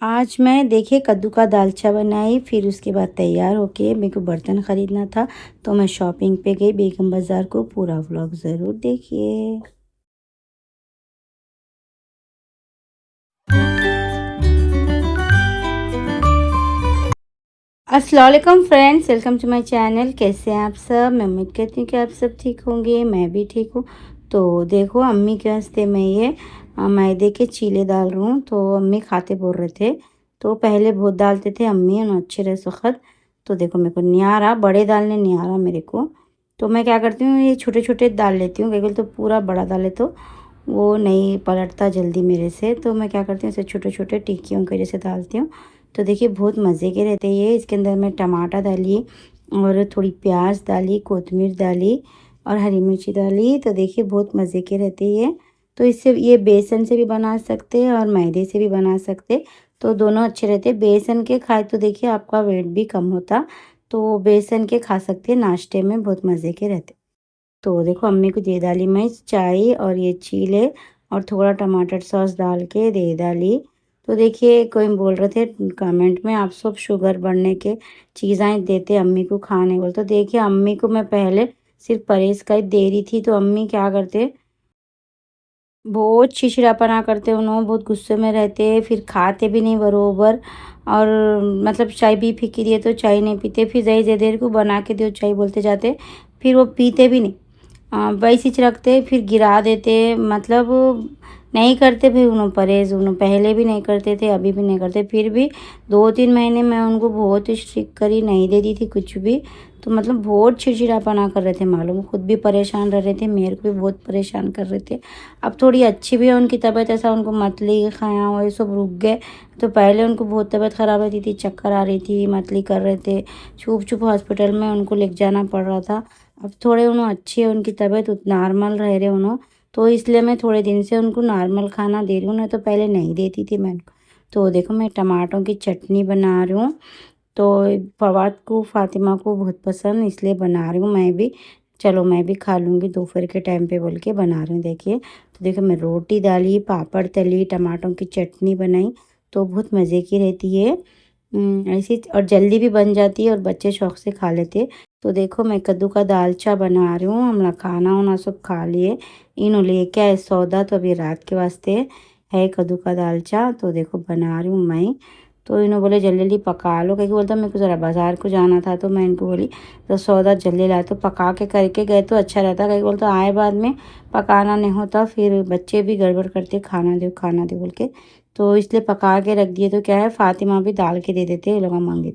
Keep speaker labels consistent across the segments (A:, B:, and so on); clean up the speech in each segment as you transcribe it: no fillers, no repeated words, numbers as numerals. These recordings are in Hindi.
A: आज मैं देखिए कद्दू का दालचा बनाई, फिर उसके बाद तैयार होके मेरे को बर्तन ख़रीदना था, तो मैं शॉपिंग पे गई बेगम बाज़ार को। पूरा व्लॉग ज़रूर देखिए। अस्सलाम वालेकुम friends, welcome to my channel. कैसे हैं आप सब? मैं उम्मीद करती हूँ कि आप सब ठीक होंगे, मैं भी ठीक हूँ। तो देखो अम्मी के वास्ते मैं ये मैदे के चीले डाल रही हूँ, तो अम्मी खाते बोल रहे थे। तो पहले बहुत डालते थे अम्मी और अच्छे रहे सख्त। तो देखो मेरे को नहीं आ रहा, बड़े डालने नहीं आ रहा मेरे को। तो मैं क्या करती हूँ, ये छोटे छोटे डाल लेती हूँ, क्योंकि तो पूरा बड़ा डाले तो वो नहीं पलटता जल्दी मेरे से। तो मैं क्या करती हूँ, इसे छोटे छोटे टिक्कियों के जैसे डालती हूँ। तो देखिए बहुत मज़े के रहते हैं ये। इसके अंदर मैं टमाटर डाली और थोड़ी प्याज डाली, कोतमीर डाली और हरी मिर्ची डाली। तो देखिए बहुत मज़े के रहते हैं ये। तो इससे ये बेसन से भी बना सकते हैं और मैदे से भी बना सकते, तो दोनों अच्छे रहते हैं। बेसन के खाए तो देखिए आपका वेट भी कम होता, तो बेसन के खा सकते हैं, नाश्ते में बहुत मज़े के रहते। तो देखो अम्मी को दे डाली मैं चाय और ये चीले और थोड़ा टमाटर सॉस डाल के दे डाली। तो देखिए कोई बोल रहे थे कमेंट में, आप सब शुगर बढ़ने के चीज़ें देते अम्मी को खाने बोल। तो देखिए अम्मी को मैं पहले सिर्फ परहेज़ का ही दे रही थी, तो अम्मी क्या करते, बहुत चिड़चिड़ापना करते उन्होंने, बहुत गुस्से में रहते, फिर खाते भी नहीं बरोबर। और मतलब चाय भी फीकी दिए तो चाय नहीं पीते, फिर जही देर को बना के दो चाय बोलते जाते, फिर वो पीते भी नहीं। वैसे ही रखते, फिर गिरा देते, मतलब नहीं करते भाई उन्होंने परहेज़। उन्होंने पहले भी नहीं करते थे, अभी भी नहीं करते, फिर भी 2-3 महीने मैं उनको बहुत स्ट्रिक्ट करी, नहीं देती थी कुछ भी। तो मतलब बहुत चिड़चिड़ापना कर रहे थे, मालूम, खुद भी परेशान रह रहे थे, मेरे को भी बहुत परेशान कर रहे थे। अब थोड़ी अच्छी भी है उनकी तबीयत, ऐसा उनको मतली खाया हुआ ये सब रुक गए। तो पहले उनको बहुत तबीयत ख़राब रहती थी, चक्कर आ रही थी, मतली कर रहे थे, छुप छुप हॉस्पिटल में उनको ले जाना पड़ रहा था। अब थोड़े उन्हों अच्छी है उनकी तबीयत, नॉर्मल रह रहे उन्हों, तो इसलिए मैं थोड़े दिन से उनको नॉर्मल खाना दे रही हूँ, नहीं तो पहले नहीं देती थी मैं उनको। तो देखो मैं टमाटरों की चटनी बना रही हूँ। तो फवाद को, फातिमा को बहुत पसंद, इसलिए बना रही हूँ मैं भी। चलो मैं भी खा लूँगी दोपहर के टाइम पे बोल के बना रही हूँ। देखिए तो देखो मैं रोटी डाली, पापड़ तली, टमाटरों की चटनी बनाई, तो बहुत मज़े की रहती है। ऐसी और जल्दी भी बन जाती है और बच्चे शौक से खा लेते हैं। तो देखो मैं कद्दू का दालचा बना रही हूँ, हम लोग खाना वाना सब खा लिए। इन्हों लेके आए सौदा, तो अभी रात के वास्ते है कद्दू का दालचा। तो देखो बना रही हूँ मैं। तो इन्हों बोले जल्दी जल्दी पका लो, क्योंकि बोलता मेरे को ज़रा बाज़ार को जाना था, तो मैं इनको बोली तो सौदा जल्दी लाए, तो पका के करके गए तो अच्छा रहता, कहीं बोलता आए बाद में पकाना नहीं होता, फिर बच्चे भी गड़बड़ करते, खाना दे बोल के। तो इसलिए पका के रख दिए, तो क्या है फातिमा भी डाल के दे देते ये लोग मांगे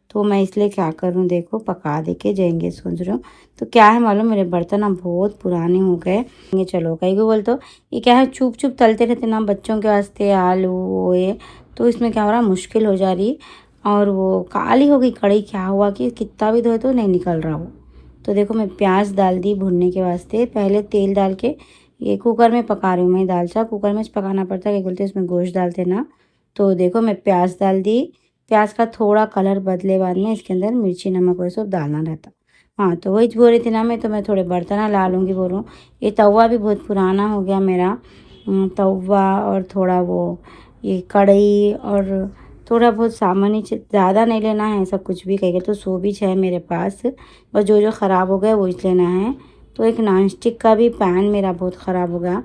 A: तो मैं इसलिए क्या करूँ, देखो पका दे के जाएंगे सोच रही हूँ। तो क्या है मालूम, मेरे बर्तन अब बहुत पुराने हो गए। ये चलो कहीं को बोल, तो ये क्या है चुप चुप तलते रहते ना बच्चों के वास्ते आलू वो ये, तो इसमें क्या हो रहा मुश्किल हो जा रही। और वो काली हो गई कढ़ाई, क्या हुआ कि कितना भी धोए तो नहीं निकल रहा वो। तो देखो मैं प्याज डाल दी भुनने के वास्ते, पहले तेल डाल के ये कुकर में पका रही हूँ मैं दालचा। कुकर में पकाना पड़ता है, क्या बोलते हैं इसमें गोश्त डालते ना। तो देखो मैं प्याज डाल दी, प्याज का थोड़ा कलर बदले बाद में इसके अंदर मिर्ची नमक वो सब डालना रहता। हाँ तो वही बोल रही थी ना मैं, तो मैं थोड़े बर्तन ला लूँगी बोल रहा हूँ। ये तवा भी बहुत पुराना हो गया मेरा, तवा और थोड़ा वो ये कढ़ाई और थोड़ा बहुत सामान ही ज़्यादा नहीं लेना है, ऐसा कुछ भी कहेगा तो सो भी है मेरे पास, बस जो जो ख़राब हो गया वो ही लेना है। तो एक नॉन स्टिक का भी पैन मेरा बहुत ख़राब हो गया,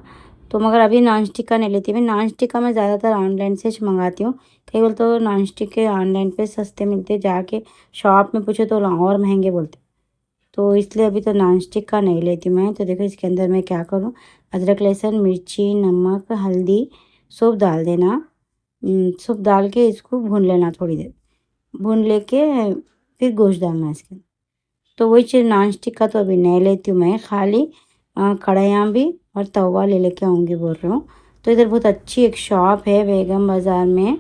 A: तो मगर अभी नॉन स्टिक का नहीं लेती मैं। नॉन स्टिक का मैं ज़्यादातर ऑनलाइन से मंगाती हूँ, कई बोल तो नॉन स्टिक के ऑनलाइन पे सस्ते मिलते, जाके शॉप में पूछो तो और महंगे बोलते। तो इसलिए अभी तो नॉन स्टिक का नहीं लेती मैं। तो देखो इसके अंदर मैं क्या करूँ, अदरक लहसुन मिर्ची नमक हल्दी सब डाल देना। सब डाल के इसको भून लेना थोड़ी देर, भून लेके फिर गोश्त डालना इसके अंदर। तो वही चीज़ नॉन स्टिक का तो अभी नहीं लेती हूँ मैं, खाली कढ़ाइयाँ भी और तवा ले लेके आऊँगी बोल रही हूँ। तो इधर बहुत अच्छी एक शॉप है बेगम बाज़ार में,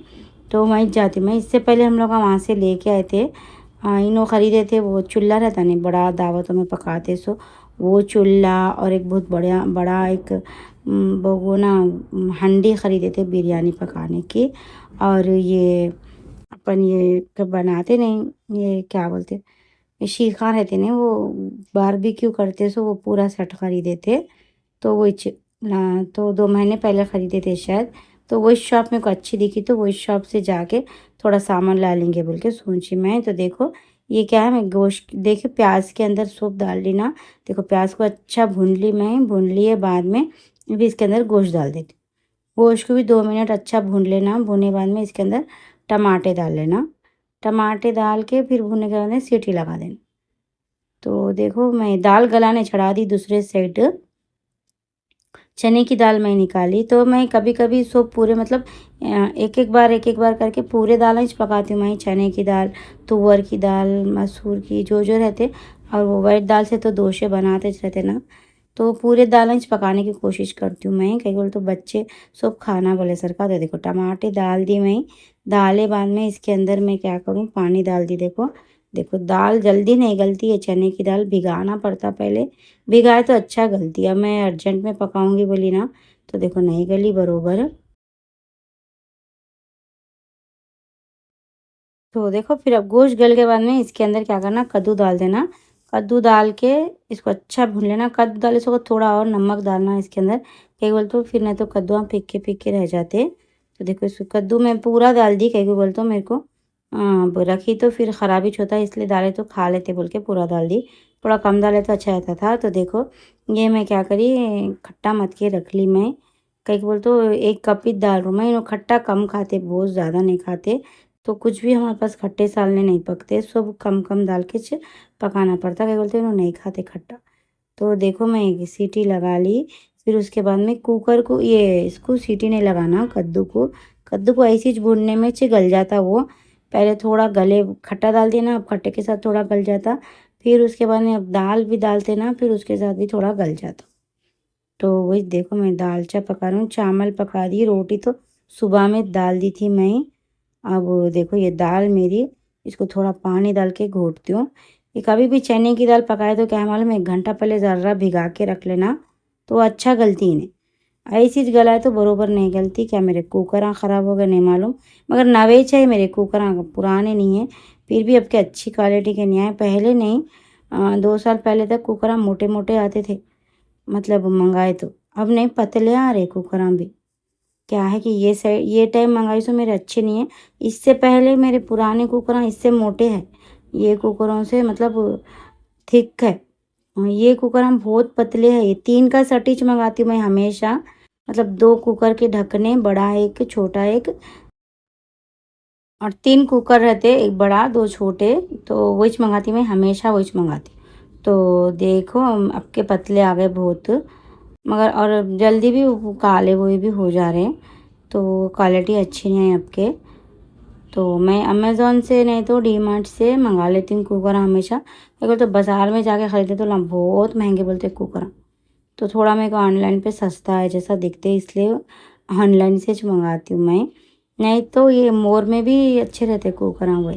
A: तो वहीं जाती मैं। इससे पहले हम लोग वहाँ से लेके आए थे, इनो ख़रीदे थे, वो चूल्हा रहता नहीं बड़ा दावतों में पकाते सो, वो चूल्हा और एक बहुत बड़ा बड़ा एक वो ना हंडी ख़रीदे थे बिरयानी पकाने की। और ये अपन ये कब बनाते नहीं, ये क्या बोलते, ये शीखा रहते नहीं वो बारबेक्यू करते, सो वो पूरा सेट खरीदे थे। तो वो तो 2 महीने पहले ख़रीदे थे शायद। तो वही शॉप मेरे को अच्छी दिखी तो वही शॉप से जाके थोड़ा सामान ला लेंगे बोल के सोची मैं। तो देखो ये क्या है, मैं गोश्त देखो प्याज के अंदर सूप डाल ली ना। देखो प्याज को अच्छा भून ली मैं, भून लिए बाद में भी इसके अंदर गोश्त डाल देती। गोश्त को भी 2 मिनट अच्छा भून लेना। भुने बाद में इसके अंदर टमाटे डाल लेना। टमाटे डाल के फिर भुनने के बाद में सीटी लगा देना। तो देखो मैं दाल गलाने चढ़ा दी दूसरे साइड। चने की दाल मैं निकाली तो मैं कभी कभी सो पूरे मतलब एक एक बार करके पूरे दाल ही पकाती हूँ मैं। चने की दाल, तुअर की दाल, मसूर की, जो जो रहते। और वो वाइट दाल से तो दोशे बनाते रहते ना। तो पूरे दाल ही पकाने की कोशिश करती हूँ मैं। कई बोल तो बच्चे सब खाना बोले सर का। तो देखो टमाटे डाल दी मैं। दालें बाद में इसके अंदर मैं क्या करूँ, पानी डाल दी। देखो देखो दाल जल्दी नहीं गलती है। चने की दाल भिगाना पड़ता पहले, भिगाए तो अच्छा गलती। अब मैं अर्जेंट में पकाऊंगी बोली ना, तो देखो नहीं गली बरोबर। तो देखो फिर अब गोश्त गल के बाद में इसके अंदर क्या करना, कद्दू डाल देना। कद्दू डाल के इसको अच्छा भून लेना। कद्दू डाले इसको थोड़ा और नमक डालना इसके अंदर। कई बोल तो फिर नहीं तो कद्दू हम फीके फीके रह जाते। तो देखो इसको कद्दू मैं पूरा डाल दी। कई को बोल तो मेरे को रखी तो फिर ख़राबी होता है, इसलिए डाले तो खा लेते बोल के पूरा डाल दी। थोड़ा कम डाले तो अच्छा रहता था। तो देखो ये मैं क्या करी, खट्टा मत के रख ली मैं। कई को बोल तो 1 कप ही डाल रहा हूँ मैं। खट्टा कम खाते, बहुत ज़्यादा नहीं खाते। तो कुछ भी हमारे पास खट्टे सालने नहीं पकते, सब कम कम डाल के पकाना पड़ता। क्या बोलते हैं उन्होंने, नहीं खाते खट्टा। तो देखो मैं एक सीटी लगा ली। फिर उसके बाद में कुकर को ये इसको सीटी नहीं लगाना कद्दू को। कद्दू को ऐसी भूनने में गल जाता वो। पहले थोड़ा गले खट्टा डाल देना, अब खट्टे के साथ थोड़ा गल जाता। फिर उसके बाद में अब दाल भी डालते ना, फिर उसके साथ भी थोड़ा गल जाता। तो वही देखो मैं दाल चा पका रही हूँ, चावल पका दी, रोटी तो सुबह में डाल दी थी मैं। अब देखो ये दाल मेरी, इसको थोड़ा पानी डाल के घोटती हूँ। ये कभी भी चने की दाल पकाए तो क्या है मालूम, 1 घंटा पहले ज़रा भिगा के रख लेना, तो अच्छा गलती ही नहीं। ऐसी गला है तो बरोबर नहीं गलती। क्या मेरे कुकर ख़राब हो गए नहीं मालूम, मगर नवे चाहिए मेरे कुकर, पुराने नहीं है। फिर भी अब के अच्छी क्वालिटी के नहीं आए। पहले नहीं 2 साल पहले तक कुकर मोटे मोटे आते थे, मतलब मंगाए तो। अब नहीं, पतले आ रहे कुकर भी। क्या है कि ये टाइम मंगाई सो मेरे अच्छे नहीं है। इससे पहले मेरे पुराने कुकर इससे मोटे हैं, ये कुकरों से मतलब थिक है। ये कुकर हम बहुत पतले हैं। ये 3 का सटीच मंगाती हूँ मैं हमेशा। मतलब 2 कुकर के ढकने, बड़ा एक छोटा एक, और 3 कुकर रहते, एक बड़ा 2 छोटे। तो वही मंगाती मैं हमेशा, वही मंगाती। तो देखो अब के पतले आ गए बहुत, मगर और जल्दी भी वो काले हुए भी हो जा रहे हैं। तो क्वालिटी अच्छी नहीं है आपके। तो मैं अमेज़ोन से नहीं तो डी मार्ट से मंगा लेती हूँ कुकर हमेशा। अगर तो बाज़ार में जाके ख़रीदते तो बहुत महंगे बोलते कुकर। तो थोड़ा मेरे को ऑनलाइन पे सस्ता है जैसा दिखते हैं, इसलिए ऑनलाइन से मंगाती हूँ मैं। नहीं तो ये मोर में भी अच्छे रहते कुकर हुए।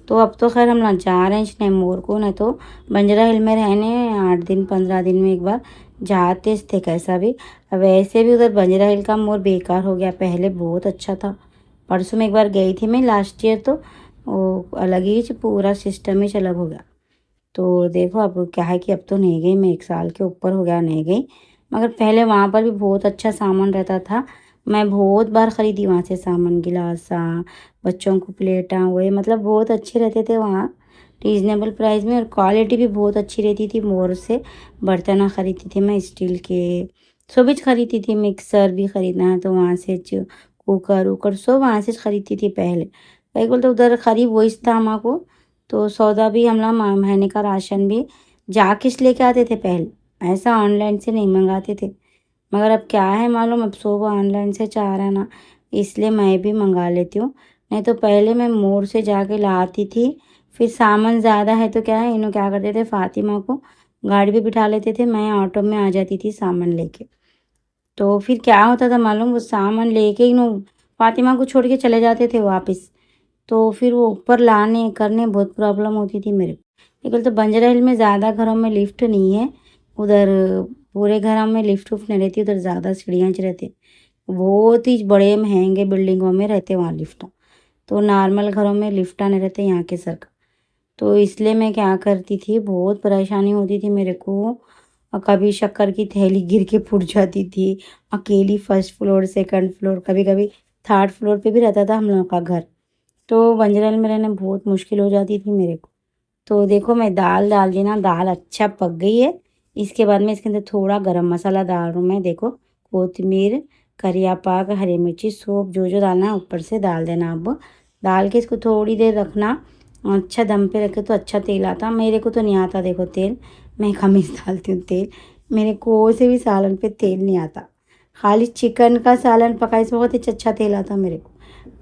A: तो अब तो खैर हम ना जा रहे हैं नहीं मोर को, नहीं तो बंजरा हिल में रहने 8 दिन 15 दिन में एक बार जाते थे कैसा भी। वैसे भी उधर बंजरा हिल का मोर बेकार हो गया, पहले बहुत अच्छा था। परसों में एक बार गई थी मैं लास्ट ईयर, तो वो अलग ही पूरा सिस्टम ही अलग हो गया। तो देखो अब क्या है कि अब तो नहीं गई मैं, 1 साल के ऊपर हो गया नहीं गई। मगर पहले वहाँ पर भी बहुत अच्छा सामान रहता था। मैं बहुत बार ख़रीदी वहाँ से सामान, गिलासा, बच्चों को प्लेटा हुए, मतलब बहुत अच्छे रहते थे वहाँ, रीज़नेबल प्राइस में। और क्वालिटी भी बहुत अच्छी रहती थी। मोर से बर्तन खरीदती थी मैं, स्टील के सभी खरीदती थी। मिक्सर भी खरीदना है तो वहाँ से, कुकर उकर सब वहाँ से खरीदती थी पहले। कहीं बोल तो उधर खरीब वही था हमारे। तो सौदा भी हम लोग महीने का राशन भी जाके लेके आते थे पहले, ऐसा ऑनलाइन से नहीं मंगाते थे। मगर अब क्या है मालूम, अब सब ऑनलाइन से चाह रहा है ना, इसलिए मैं भी मंगा लेती हूँ। नहीं तो पहले मैं मोड़ से जाके लाती थी। फिर सामान ज़्यादा है तो क्या है, इन्हों क्या करते थे, फातिमा को गाड़ी पे बिठा लेते थे, मैं ऑटो में आ जाती थी सामान लेके। तो फिर क्या होता था मालूम, वो सामान लेके इन्हों फातिमा को छोड़ के चले जाते थे वापस। तो फिर वो ऊपर लाने करने बहुत प्रॉब्लम होती थी मेरे को। एक तो बंजरा हिल में ज़्यादा घरों में लिफ्ट नहीं है उधर, पूरे घरों में लिफ्ट उफ्ट नहीं रहती उधर, ज़्यादा सीढ़ियाँ रहते। बहुत ही बड़े महंगे बिल्डिंगों में रहते वहाँ लिफ्ट। तो नॉर्मल घरों में लिफ्ट नहीं रहते यहाँ के सरकार। तो इसलिए मैं क्या करती थी, बहुत परेशानी होती थी मेरे को। और कभी शक्कर की थैली गिर के फूट जाती थी। अकेली फर्स्ट फ्लोर, सेकंड फ्लोर, कभी-कभी थर्ड फ्लोर पे भी रहता था हम लोगों का घर। तो बंजरल में रहना बहुत मुश्किल हो जाती थी मेरे को। तो देखो मैं दाल डाल दी ना, दाल अच्छा पक गई है। इसके बाद में इसके अंदर थोड़ा गरम मसाला डाल रही हूँ मैं, देखो कोतमीर, करिया पाक, हरी मिर्ची, सौंफ, जो डालना है ऊपर से डाल देना। अब डाल के इसको थोड़ी देर रखना, अच्छा दम पे रखे तो अच्छा तेल आता। मेरे को तो नहीं आता देखो तेल, मैं कम ही डालती हूँ तेल। मेरे को से भी सालन पे तेल नहीं आता। खाली चिकन का सालन पकाए से बहुत ही अच्छा तेल आता मेरे को।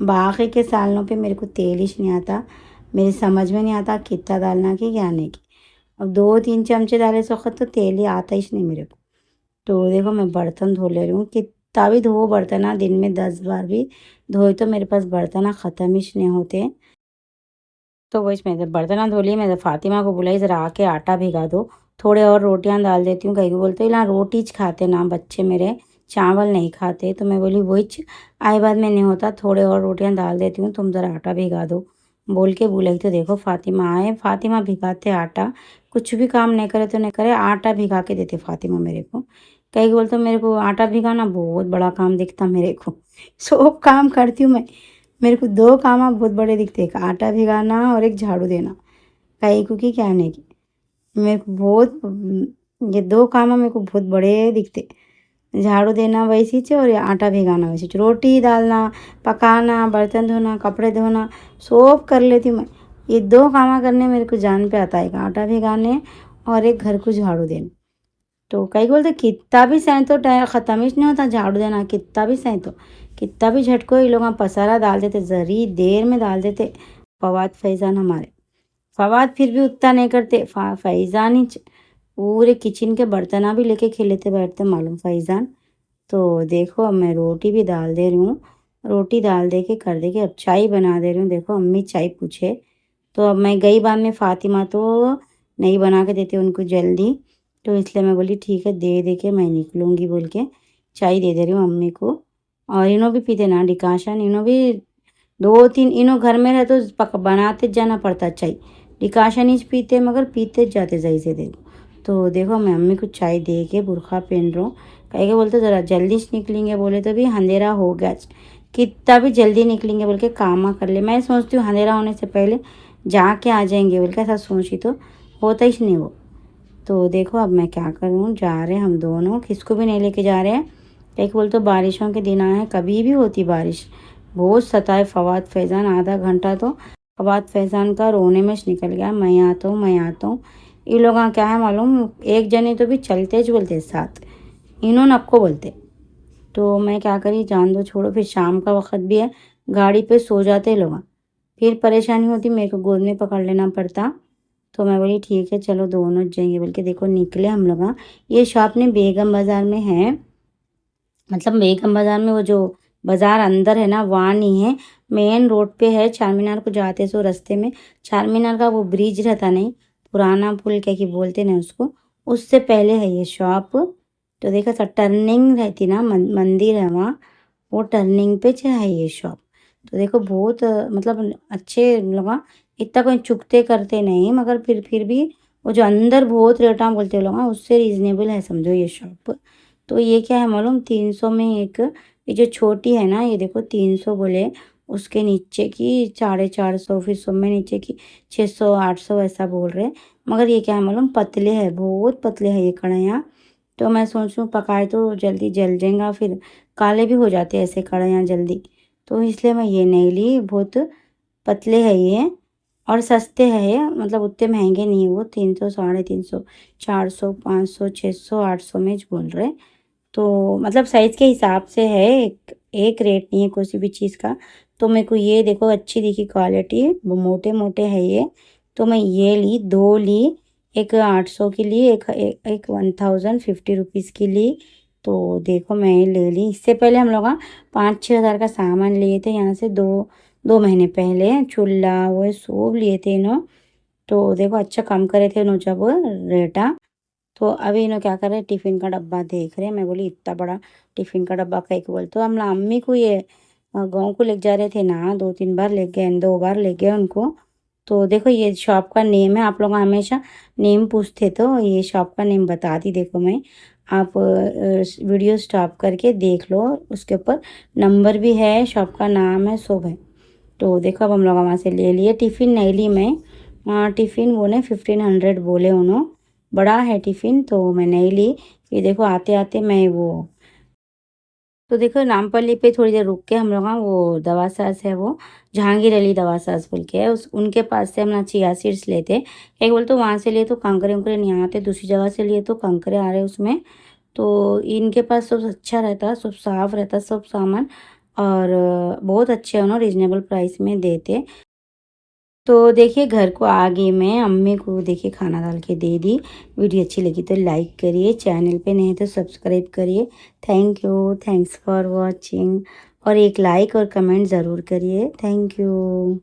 A: बाकी के सालनों पे मेरे को तेल ही नहीं आता। मेरे समझ में नहीं आता कितना डालना कि क्या नहीं की। अब 2-3 चमचे डाले से वक्त तो तेल ही आता ही नहीं मेरे को। तो देखो मैं बर्तन धो ले रही हूँ, कितना भी धो बर्तन ना, दिन में 10 बार भी धोए तो मेरे पास बर्तन ना ख़त्म ही नहीं होते। तो वही मैं जब बर्तन धो लिए, मैं फ़ातिमा को बुलाई ज़रा आके आटा भिगा दो, थोड़े और रोटियां डाल देती हूँ। कहीं को बोलते ना रोटी खाते ना बच्चे मेरे, चावल नहीं खाते। तो मैं बोली वही आए बाद में नहीं होता, थोड़े और रोटियां डाल देती हूँ, तुम ज़रा आटा भिगा दो बोल के बुलाई। तो देखो फ़ातिमा आए, फ़ातिमा भिगाते आटा, कुछ भी काम नहीं करे तो नहीं करे, आटा भिगा के देते फ़ातिमा मेरे को। कहीं को बोलते मेरे को आटा भिगाना बहुत बड़ा काम दिखता मेरे को। सब काम करती हूँ मैं। मेरे को 2 काम अब बहुत बड़े दिखते हैं, एक आटा भिगाना और एक झाड़ू देना। काहे को कि क्या नहीं की मेरे को बहुत ये 2 काम मेरे को बहुत बड़े दिखते। झाड़ू देना वैसी च और ये आटा भिगाना वैसी च। रोटी डालना, पकाना, बर्तन धोना, कपड़े धोना सब कर लेती हूँ मैं। ये 2 काम करने मेरे को जान पे आता है, एक आटा भिगाने और एक घर को झाड़ू देना। तो कई बोलते कितना भी सही तो ख़त्म ही नहीं होता झाड़ू देना, कितना भी सही तो कितना भी झटको ये लोग पसारा डाल देते, जरी देर में डाल देते। फवाद फैज़ान हमारे, फवाद फिर भी उतना नहीं करते। फैज़ान ही पूरे किचन के बर्तना भी लेके खेलते बैठते मालूम फैज़ान। तो देखो अब मैं रोटी भी डाल दे रही हूँ, रोटी डाल दे के कर दे के अब चाय बना दे रही हूँ। देखो अम्मी चाय पूछे, तो अब मैं गई बाद में फ़ातिमा तो नहीं बना के देती उनको जल्दी, तो इसलिए मैं बोली ठीक है दे के मैं निकलूँगी बोल के चाय दे दे रही हूँ अम्मी को। और इन्हों भी पीते ना डिकाशन, इन्हों भी 2-3 इन्हों घर में रहे तो पक बनाते जाना पड़ता चाय। डिकाशन ही पीते मगर पीते जाते सही से देखो। तो देखो मैं अम्मी को चाय दे के बुरखा पहन रहा हूँ। कहे के बोलते ज़रा जल्दी से निकलेंगे बोले तो भी अंधेरा हो गया, कितना भी जल्दी निकलेंगे बोल के काम कर ले। मैं सोचती हूँ अंधेरा होने से पहले जाके आ जाएंगे बोल के, ऐसा सोची तो होता ही नहीं वो। तो देखो अब मैं क्या करूँ, जा रहे हम दोनों, किसको भी नहीं लेके जा रहे हैं। एक बोल तो बारिशों के दिन आए हैं, कभी भी होती बारिश, बहुत सताए फवाद फैज़ान। आधा घंटा तो फवाद फैज़ान का रोने में निकल गया, मैं आता हूँ मैं आता हूँ। ये लोग क्या है मालूम, एक जने तो भी चलते बोलते साथ, इन्हों नक्को बोलते। तो मैं क्या करी जान दो छोड़ो, फिर शाम का वक्त भी है, गाड़ी पे सो जाते लोग, फिर परेशानी होती, मेरे को गोद में पकड़ लेना पड़ता। तो मैं बोली ठीक है चलो दोनों जाएंगे बोल के देखो निकले हम लोग। ये शॉप ने बेगम बाज़ार में है, मतलब बेगम बाज़ार में वो जो बाज़ार अंदर है ना वहाँ नहीं है, मेन रोड पे है। चार मीनार को जाते सो रास्ते में चार मीनार का वो ब्रिज रहता नहीं, पुराना पुल क्या कि बोलते नहीं उसको, उससे पहले है ये शॉप। तो देखा सा टर्निंग रहती ना, मंदिर है वहाँ, वो टर्निंग पे है ये शॉप। तो देखो बहुत मतलब अच्छे लोग, इतना कोई चुकते करते नहीं मगर फिर भी वो जो अंदर बहुत रेटा बोलते लोग उससे रीजनेबल है समझो ये शॉप। तो ये क्या है मालूम, 300 में एक, ये जो छोटी है ना ये देखो 300 बोले, उसके नीचे की 450, फिर सब में नीचे की 600-800 ऐसा बोल रहे। मगर ये क्या है मालूम, पतले है, बहुत पतले है ये कढ़ाइयाँ। तो मैं सोच रही हूँ पकाए तो जल्दी जल जाएगा, फिर काले भी हो जाते हैं ऐसे कढ़ाइयाँ जल्दी। तो इसलिए मैं ये नहीं ली, बहुत पतले है ये और सस्ते है ये, मतलब उतने महंगे नहीं है वो, 300, 350, 400, 500, 600, 800 में बोल रहे। तो मतलब साइज़ के हिसाब से है, एक रेट नहीं है किसी भी चीज़ का। तो मेरे को ये देखो अच्छी दिखी क्वालिटी, वो मोटे मोटे है ये, तो मैं ये ली, 2 ली, एक 800 की ली, एक 1050 रुपीज़ की ली। तो देखो मैं ये ले ली। इससे पहले हम लोग 5-6 हज़ार का सामान लिए थे यहाँ से, 2 महीने पहले चूल्हा वो सब लिए थे इन्हों। तो देखो अच्छा कम करे थे इन्हों जब रेटा। तो अभी इन्हों क्या कर रहे हैं, टिफ़िन का डब्बा देख रहे हैं। मैं बोली इतना बड़ा टिफ़िन का डब्बा कहीं को बोल, तो हम अम्मी को ये गाँव को ले जा रहे थे ना, 2-3 बार ले गए, 2 बार ले गए उनको। तो देखो ये शॉप का नेम है, आप लोग हमेशा नेम पूछते तो ये शॉप का नेम बताती देखो मैं। आप वीडियो स्टॉप करके देख लो, उसके ऊपर नंबर भी है, शॉप का नाम है, सब है। तो देखो अब हम लोग वहाँ से ले लिए। टिफ़िन नहीं ली मैं, टिफ़िन बोले 1500 बोले उन्होंने, बड़ा है टिफ़िन तो मैं नहीं ली। ये देखो आते आते मैं वो, तो देखो नामपल्ली पे थोड़ी देर रुक के हम लोग वो दवा सास है, वो जहांगीर अली दवा सास बोल के है, उस उनके पास से हम ना चिया सीड्स लेते। एक बोल तो वहाँ से लिए तो कंकरे उंकरे नहीं आते, दूसरी जगह से लिए तो कंकरे आ रहे उसमें। तो इनके पास सब अच्छा रहता, सब साफ रहता सब सामान, और बहुत अच्छे उन्होंने रिजनेबल प्राइस में देते। तो देखिए घर को आ गई मैं, अम्मी को देखिए खाना डाल के दे दी। वीडियो अच्छी लगी तो लाइक करिए, चैनल पे नहीं तो सब्सक्राइब करिए। Thank you, thanks for watching, और एक लाइक और कमेंट ज़रूर करिए। Thank you.